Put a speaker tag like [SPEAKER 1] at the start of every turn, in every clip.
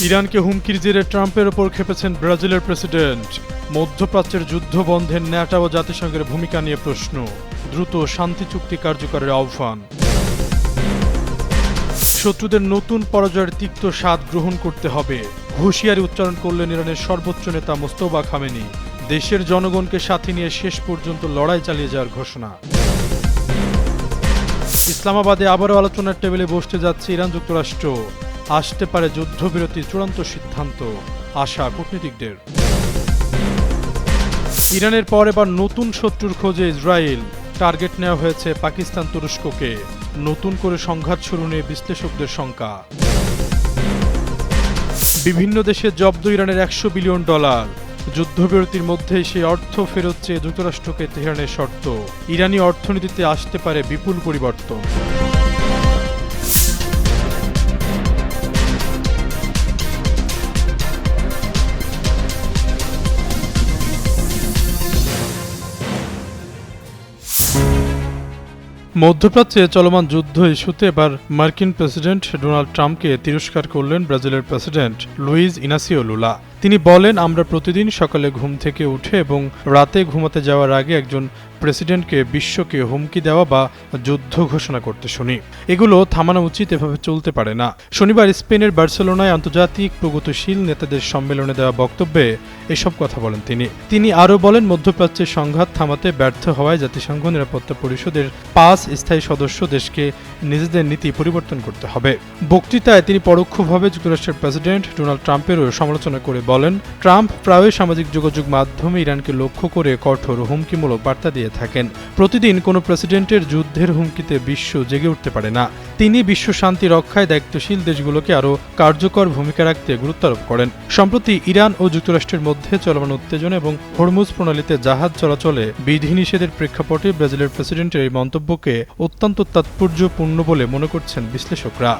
[SPEAKER 1] ইরানকে হুমকির জেরে ট্রাম্পের ওপর খেপেছেন ব্রাজিলের প্রেসিডেন্ট। মধ্যপ্রাচ্যের যুদ্ধ বন্ধে ন্যাটো ও জাতিসংঘের ভূমিকা নিয়ে প্রশ্ন। দ্রুত শান্তি চুক্তি কার্যকরের আহ্বান। শত্রুদের নতুন পরাজয়ের তিক্ত স্বাদ গ্রহণ করতে হবে, হুঁশিয়ারি উচ্চারণ করলেন ইরানের সর্বোচ্চ নেতা মোস্তফা খামেনি। দেশের জনগণকে সাথে নিয়ে শেষ পর্যন্ত লড়াই চালিয়ে যাওয়ার ঘোষণা। ইসলামাবাদে আবারও আলোচনার টেবিলে বসতে যাচ্ছে ইরান যুক্তরাষ্ট্র। আসতে পারে যুদ্ধবিরতির চূড়ান্ত সিদ্ধান্ত, আশা কূটনীতিকদের। ইরানের পর এবার নতুন শত্রুর খোঁজে ইসরায়েল। টার্গেট নেওয়া হয়েছে পাকিস্তান তুরস্ককে। নতুন করে সংঘাত শুরু নিয়ে বিশ্লেষকদের শঙ্কা। বিভিন্ন দেশে জব্দ ইরানের $100 বিলিয়ন। যুদ্ধবিরতির মধ্যেই সেই অর্থ ফেরত চেয়ে যুক্তরাষ্ট্রকে তেহরানের শর্ত। ইরানি অর্থনীতিতে আসতে পারে বিপুল পরিবর্তন। মধ্যপ্রাচ্যে চলমান যুদ্ধ ইস্যুতে এবার মার্কিন প্রেসিডেন্ট ডোনাল্ড ট্রাম্পকে তিরস্কার করলেন ব্রাজিলের প্রেসিডেন্ট লুইজ ইনাসিও লুলা। তিনি বলেন, আমরা প্রতিদিন সকালে ঘুম থেকে উঠে এবং রাতে ঘুমাতে যাওয়ার আগে একজন প্রেসিডেন্টকে বিশ্বকে হুমকি দেওয়া বা যুদ্ধ ঘোষণা করতে শুনি। এগুলো থামানো উচিত, এভাবে চলতে পারে না। শনিবার স্পেনের বার্সেলোনায় আন্তর্জাতিক প্রগতিশীল নেতাদের সম্মেলনে দেওয়া বক্তব্যে এসব কথা বলেন তিনি আরও বলেন, মধ্যপ্রাচ্যের সংঘাত থামাতে ব্যর্থ হওয়ায় জাতিসংঘ নিরাপত্তা পরিষদের 5 স্থায়ী সদস্য দেশকে নিজেদের নীতি পরিবর্তন করতে হবে। বক্তৃতায় তিনি পরোক্ষভাবে যুক্তরাষ্ট্রের প্রেসিডেন্ট ডোনাল্ড ট্রাম্পেরও সমালোচনা করে বলেন, ট্রাম্প প্রায়ই সামাজিক যোগাযোগ মাধ্যমে ইরানকে লক্ষ্য করে কঠোর হুমকিমূলক বার্তা দিয়ে থাকেন। প্রতিদিন কোনো প্রেসিডেন্টের যুদ্ধের হুমকিতে বিশ্ব জেগে উঠতে পারে না। তিনি বিশ্ব শান্তি রক্ষায় দায়িত্বশীল দেশগুলোকে আরও কার্যকর ভূমিকা রাখতে গুরুত্ব আরোপ করেন। সম্প্রতি ইরান ও যুক্তরাষ্ট্রের মধ্যে চলমান উত্তেজনা এবং হরমুজ প্রণালীতে জাহাজ চলাচলে বিধিনিষেধের প্রেক্ষাপটে ব্রাজিলের প্রেসিডেন্টের এই মন্তব্যকে অত্যন্ত তাৎপর্যপূর্ণ বলে মনে করছেন বিশ্লেষকরা।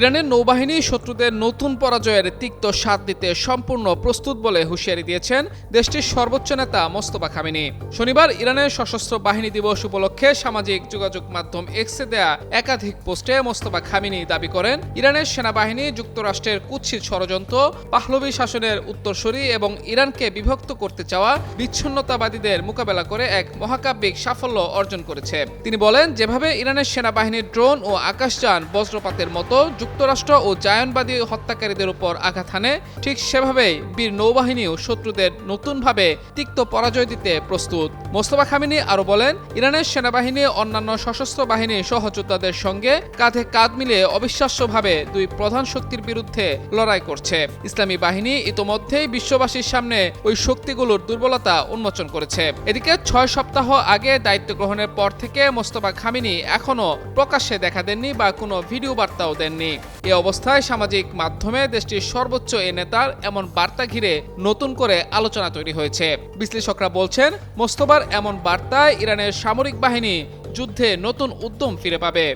[SPEAKER 2] ইরানের নৌবাহিনী শত্রুদের নতুন পরাজয়ের তিক্ত স্বাদ দিতে সম্পূর্ণ প্রস্তুত বলে হুঁশিয়ারি দিয়েছেন দেশটির সর্বোচ্চ নেতা মোস্তফা খামেনি। শনিবার ইরানের সশস্ত্র বাহিনী দিবস উপলক্ষে সামাজিক যোগাযোগ মাধ্যম এক্সে দেয়া একাধিক পোস্টে মোস্তফা খামেনি দাবি করেন, ইরানের সেনাবাহিনী যুক্তরাষ্ট্রের কুৎসিত ষড়যন্ত্র, পাহলভি শাসনের উত্তরসূরি এবং ইরানকে বিভক্ত করতে চাওয়া বিচ্ছিন্নতাবাদীদের মোকাবেলা করে এক মহাকাব্যিক সাফল্য অর্জন করেছে। তিনি বলেন, যেভাবে ইরানের সেনাবাহিনীর ড্রোন ও আকাশযান বজ্রপাতের মতো যুক্তরাষ্ট্র ও জায়নবাদী হত্যাকারীদের উপর আঘাত হানে, ঠিক সেভাবেই বীর নৌবাহিনীও শত্রুদের নতুনভাবে তিক্ত পরাজয় দিতে প্রস্তুত। মোস্তফা খামেনি আরও বলেন, ইরানের সেনাবাহিনী অন্যান্য সশস্ত্র বাহিনী সহযোদ্ধাদের সঙ্গে কাঁধে কাঁধ মিলিয়ে অবিশ্বাস্যভাবে দুই প্রধান শক্তির বিরুদ্ধে লড়াই করছে। ইসলামী বাহিনী ইতোমধ্যেই বিশ্ববাসীর সামনে ওই শক্তিগুলোর দুর্বলতা উন্মোচন করেছে। এদিকে 6 সপ্তাহ আগে দায়িত্ব গ্রহণের পর থেকে মোস্তফা খামেনি এখনও প্রকাশ্যে দেখা দেননি বা কোনো ভিডিও বার্তাও দেননি। এ অবস্থায় সামাজিক মাধ্যমে দেশটির সর্বোচ্চ এ নেতার এমন বার্তা ঘিরে নতুন করে আলোচনা তৈরি হয়েছে। বিশ্লেষকরা বলছেন, মোস্তফার এমন বার্তায় ইরানের সামরিক বাহিনী যুদ্ধে নতুন উদ্যম ফিরে পাবে।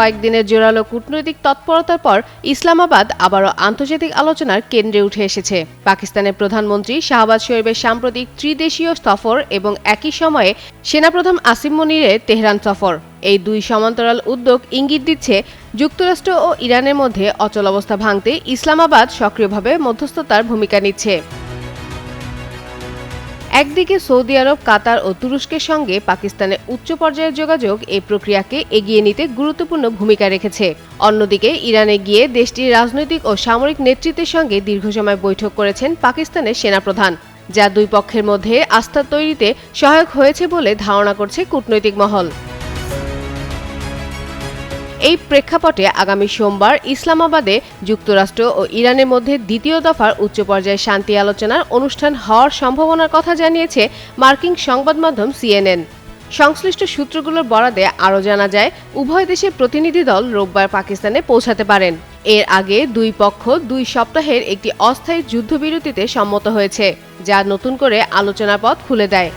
[SPEAKER 3] কয়েকদিনের জোরালো কূটনৈতিক তৎপরতার পর ইসলামাবাদ আবারও আন্তর্জাতিক আলোচনার কেন্দ্রে উঠে এসেছে। পাকিস্তানের প্রধানমন্ত্রী শাহবাজ শরীফের সাম্প্রতিক ত্রিদেশীয় সফর এবং একই সময়ে সেনাপ্রধান আসিম মনিরের তেহরান সফর, এই দুই সমান্তরাল উদ্যোগ ইঙ্গিত দিচ্ছে যুক্তরাষ্ট্র ও ইরানের মধ্যে অচলাবস্থা ভাঙতে ইসলামাবাদ সক্রিয়ভাবে মধ্যস্থতার ভূমিকা নিচ্ছে। একদিকে সৌদি আরব, কাতার ও তুরস্কের সঙ্গে পাকিস্তানের উচ্চ পর্যায়ের যোগাযোগ এই প্রক্রিয়াকে এগিয়ে নিতে গুরুত্বপূর্ণ ভূমিকা রেখেছে। অন্যদিকে ইরানে গিয়ে দেশটির রাজনৈতিক ও সামরিক নেতৃত্বের সঙ্গে দীর্ঘ সময় বৈঠক করেছেন পাকিস্তানের সেনাপ্রধান, যা দুই পক্ষের মধ্যে আস্থা তৈরিতে সহায়ক হয়েছে বলে ধারণা করছে কূটনৈতিক মহল। এই প্রেক্ষাপটে আগামী সোমবার ইসলামাবাদে যুক্তরাষ্ট্র ও ইরানের মধ্যে দ্বিতীয় দফার উচ্চ পর্যায়ের শান্তি আলোচনার অনুষ্ঠান হওয়ার সম্ভাবনার কথা জানিয়েছে মার্কিন সংবাদ মাধ্যম CNN। সংশ্লিষ্ট সূত্রগুলোর বরাতে আরও জানা যায়, উভয় দেশের প্রতিনিধি দল রোববার পাকিস্তানে পৌঁছাতে পারেন। এর আগে দুই পক্ষ 2 সপ্তাহের একটি অস্থায়ী যুদ্ধবিরতিতে সম্মত হয়েছে, যা নতুন করে আলোচনার পথ খুলে দেয়।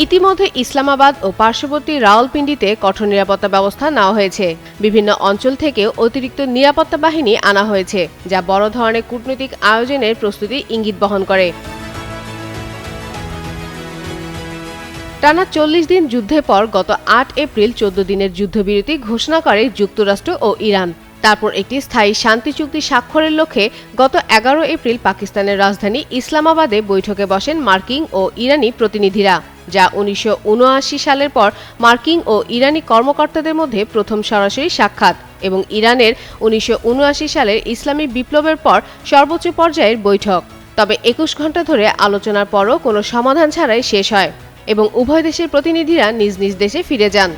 [SPEAKER 3] ইতিমধ্যে ইসলামাবাদ ও পার্শ্ববর্তী রাওয়ালপিন্ডিতে কঠোর নিরাপত্তা ব্যবস্থা নেওয়া হয়েছে। বিভিন্ন অঞ্চল থেকেও অতিরিক্ত নিরাপত্তা বাহিনী আনা হয়েছে, যা বড় ধরনের কূটনৈতিক আয়োজনের প্রস্তুতি ইঙ্গিত বহন করে। টানা 40 দিন যুদ্ধের পর গত 8 এপ্রিল 14 দিনের যুদ্ধবিরতি ঘোষণা করে যুক্তরাষ্ট্র ও ইরান। তারপর একটি স্থায়ী শান্তি চুক্তি স্বাক্ষরের লক্ষ্যে গত 11 এপ্রিল পাকিস্তানের রাজধানী ইসলামাবাদে বৈঠকে বসেন মার্কিন ও ইরানি প্রতিনিধিরা, যা 1979 সালের পর মার্কিন ও ইরানি কর্মকর্তাদের মধ্যে প্রথম সরাসরি সাক্ষাৎ এবং ইরানের 1979 সালের ইসলামী বিপ্লবের পর সর্বোচ্চ পর্যায়ের বৈঠক। তবে 21 ঘণ্টা ধরে আলোচনার পরও কোনো সমাধান ছাড়াই শেষ হয় এবং উভয় দেশের প্রতিনিধিরা নিজ নিজ দেশে ফিরে যান।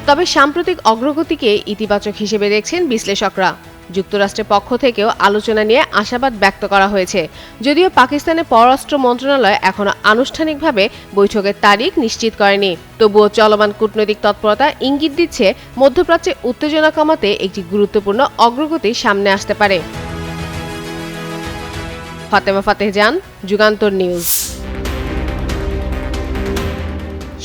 [SPEAKER 3] তবে সাম্প্রতিক অগ্রগতিকে ইতিবাচক হিসেবে দেখছেন বিশ্লেষকরা। যুক্তরাষ্ট্রের পক্ষ থেকেও আলোচনা নিয়ে আশাবাদ ব্যক্ত করা হয়েছে, যদিও পাকিস্তানের পররাষ্ট্র মন্ত্রণালয় এখনো আনুষ্ঠানিকভাবে বৈঠকের তারিখ নিশ্চিত করেনি। তবুও চলমান কূটনৈতিক তৎপরতা ইঙ্গিত দিচ্ছে মধ্যপ্রাচ্যে উত্তেজনা কমাতে একটি গুরুত্বপূর্ণ অগ্রগতি সামনে আসতে পারে। ফাতেমা ফাতেহজান, যুগান্তর নিউজ।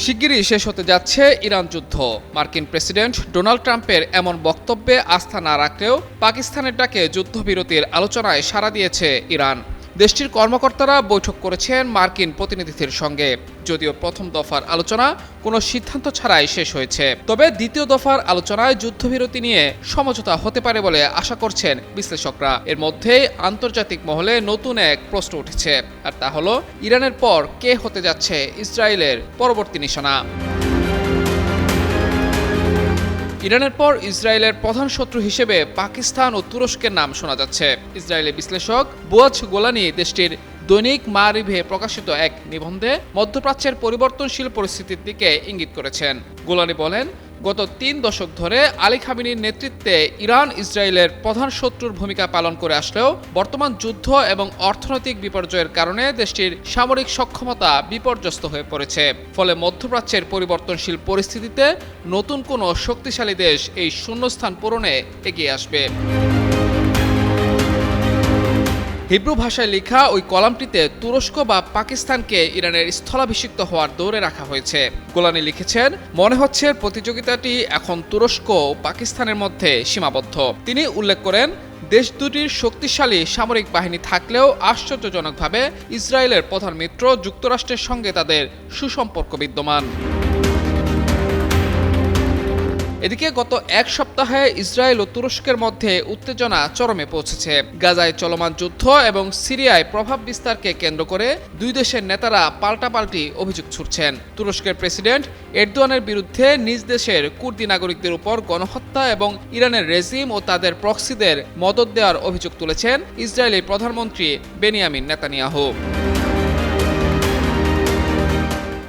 [SPEAKER 2] শিগগিরই শেষ হতে যাচ্ছে ইরান যুদ্ধ। মার্কিন প্রেসিডেন্ট ডোনাল্ড ট্রাম্পের এমন বক্তব্যে আস্থা না রাখলেও পাকিস্তানের ডাকে যুদ্ধবিরতির আলোচনায় সাড়া দিয়েছে ইরান। দেশটির কর্মকর্তারা বৈঠক করেছেন মার্কিন প্রতিনিধিদের সঙ্গে, যদিও প্রথম দফার আলোচনা কোনো সিদ্ধান্ত ছাড়াই শেষ হয়েছে। তবে দ্বিতীয় দফার আলোচনায় যুদ্ধবিরতি নিয়ে সমঝোতা হতে পারে বলে আশা করছেন বিশ্লেষকরা। এর মধ্যেই আন্তর্জাতিক মহলে নতুন এক প্রশ্ন উঠেছে, আর তা হলো ইরানের পর কে হতে যাচ্ছে ইসরায়েলের পরবর্তী নিশানা। ইরানের পর ইসরায়েলের প্রধান শত্রু হিসেবে পাকিস্তান ও তুরস্কের নাম শোনা যাচ্ছে। ইসরায়েলি বিশ্লেষক বুয়াজ গোলানি দেশটির দৈনিক মারিভে প্রকাশিত এক নিবন্ধে মধ্যপ্রাচ্যের পরিবর্তনশীল পরিস্থিতির দিকে ইঙ্গিত করেছেন। গোলানি বলেন, গত 3 দশক ধরে আলী খামেনির নেতৃত্বে ইরান ইসরায়েলের প্রধান শত্রুর ভূমিকা পালন করে আসলেও বর্তমান যুদ্ধ এবং অর্থনৈতিক বিপর্যয়ের কারণে দেশটির সামরিক সক্ষমতা বিপর্যস্ত হয়ে পড়েছে। ফলে মধ্যপ্রাচ্যের পরিবর্তনশীল পরিস্থিতিতে নতুন কোনো শক্তিশালী দেশ এই শূন্যস্থান পূরণে এগিয়ে আসবে। হিব্রু ভাষায় লেখা ওই কলামটিতে তুরস্ক বা পাকিস্তানকে ইরানের স্থলাভিষিক্ত হওয়ার দৌড়ে রাখা হয়েছে। গোলানি লিখেছেন, মনে হচ্ছে প্রতিযোগিতাটি এখন তুরস্ক ও পাকিস্তানের মধ্যে সীমাবদ্ধ। তিনি উল্লেখ করেন, দেশ দুটির শক্তিশালী সামরিক বাহিনী থাকলেও আশ্চর্যজনকভাবে ইসরায়েলের প্রধান মিত্র যুক্তরাষ্ট্রের সঙ্গে তাদের সুসম্পর্ক বিদ্যমান। এদিকে গত 1 সপ্তাহে ইসরায়েল ও তুরস্কের মধ্যে উত্তেজনা চরমে পৌঁছেছে। গাজায় চলমান যুদ্ধ এবং সিরিয়ায় প্রভাব বিস্তারকে কেন্দ্র করে দুই দেশের নেতারা পাল্টাপাল্টি অভিযোগ ছুড়ছেন। তুরস্কের প্রেসিডেন্ট এরদোয়ানের বিরুদ্ধে নিজ দেশের কুর্দি নাগরিকদের উপর গণহত্যা এবং ইরানের রেজিম ও তাদের প্রক্সিদের মদদ দেওয়ার অভিযোগ তুলেছেন ইসরায়েলি প্রধানমন্ত্রী বেনিয়ামিন নেতানিয়াহু।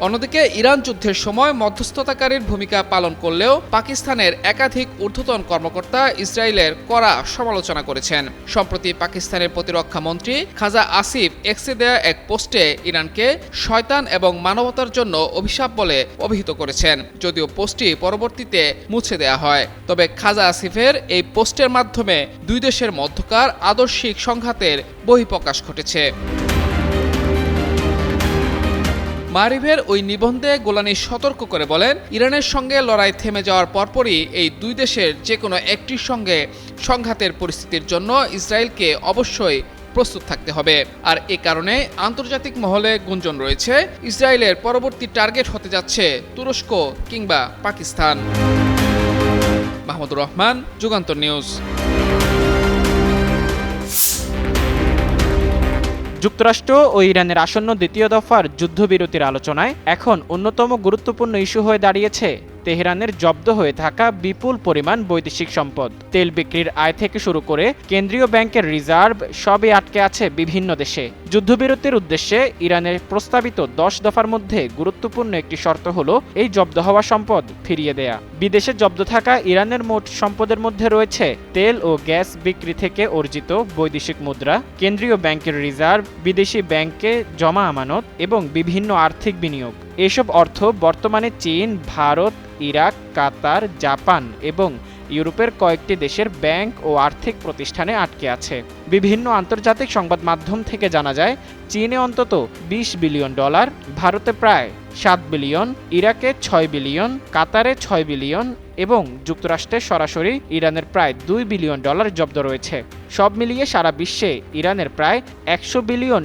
[SPEAKER 2] অন্যদিকে ইরান যুদ্ধের সময় মধ্যস্থতাকারীর ভূমিকা পালন করলেও পাকিস্তানের একাধিক ঊর্ধ্বতন কর্মকর্তা ইসরায়েলের কড়া সমালোচনা করেছেন। সম্প্রতি পাকিস্তানের প্রতিরক্ষা মন্ত্রী খাজা আসিফ এক্সে দেয়া এক পোস্টে ইরানকে শয়তান এবং মানবতার জন্য অভিশাপ বলে অভিহিত করেছেন, যদিও পোস্টটি পরবর্তীতে মুছে দেয়া হয়। তবে খাজা আসিফের এই পোস্টের মাধ্যমে দুই দেশের মধ্যকার আদর্শিক সংঘাতের বহিঃপ্রকাশ ঘটেছে। মারিভের ওই নিবন্ধে গোলানি সতর্ক করে বলেন, ইরানের সঙ্গে লড়াই থেমে যাওয়ার পরপরই এই দুই দেশের যে কোনো একটির সঙ্গে সংঘাতের পরিস্থিতির জন্য ইসরায়েলকে অবশ্যই প্রস্তুত থাকতে হবে। আর এ কারণে আন্তর্জাতিক মহলে গুঞ্জন রয়েছে, ইসরায়েলের পরবর্তী টার্গেট হতে যাচ্ছে তুরস্ক কিংবা পাকিস্তান। মাহমুদুর রহমান, যুগান্তর নিউজ।
[SPEAKER 4] যুক্তরাষ্ট্র ও ইরানের আসন্ন দ্বিতীয় দফার যুদ্ধবিরতির আলোচনায় এখন অন্যতম গুরুত্বপূর্ণ ইস্যু হয়ে দাঁড়িয়েছে তেহরানের জব্দ হয়ে থাকা বিপুল পরিমাণ বৈদেশিক সম্পদ। তেল বিক্রির আয় থেকে শুরু করে কেন্দ্রীয় ব্যাংকের রিজার্ভ সবই আটকে আছে বিভিন্ন দেশে। যুদ্ধবিরতির উদ্দেশ্যে ইরানের প্রস্তাবিত 10 দফার মধ্যে গুরুত্বপূর্ণ একটি শর্ত হলো এই জব্দ হওয়া সম্পদ ফিরিয়ে দেয়া। বিদেশে জব্দ থাকা ইরানের মোট সম্পদের মধ্যে রয়েছে তেল ও গ্যাস বিক্রি থেকে অর্জিত বৈদেশিক মুদ্রা, কেন্দ্রীয় ব্যাংকের রিজার্ভ, বিদেশি ব্যাংকে জমা আমানত এবং বিভিন্ন আর্থিক বিনিয়োগ। এসব অর্থ বর্তমানে চীন, ভারত, ইরাক, কাতার, জাপান এবং ইউরোপের কয়েকটি দেশের ব্যাংক ও আর্থিক প্রতিষ্ঠানে আটকে আছে। বিভিন্ন আন্তর্জাতিক সংবাদ মাধ্যম থেকে জানা যায়, চীনে অন্তত $20 বিলিয়ন, ভারতে প্রায় $7 বিলিয়ন, ইরাকে $6 বিলিয়ন, কাতারে $6 বিলিয়ন এবং যুক্তরাষ্ট্রে সরাসরি ইরানের প্রায় $2 বিলিয়ন জব্দ রয়েছে। সব মিলিয়ে সারা বিশ্বে ইরানের প্রায় $100 বিলিয়ন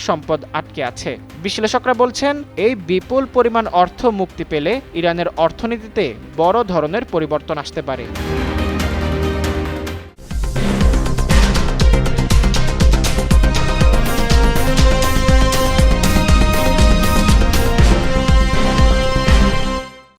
[SPEAKER 4] সম্পদ আটকে আছে। বিশ্লেষকরা বলছেন, এই বিপুল পরিমাণ অর্থ মুক্তি পেলে ইরানের অর্থনীতিতে বড় ধরনের পরিবর্তন আসতে পারে।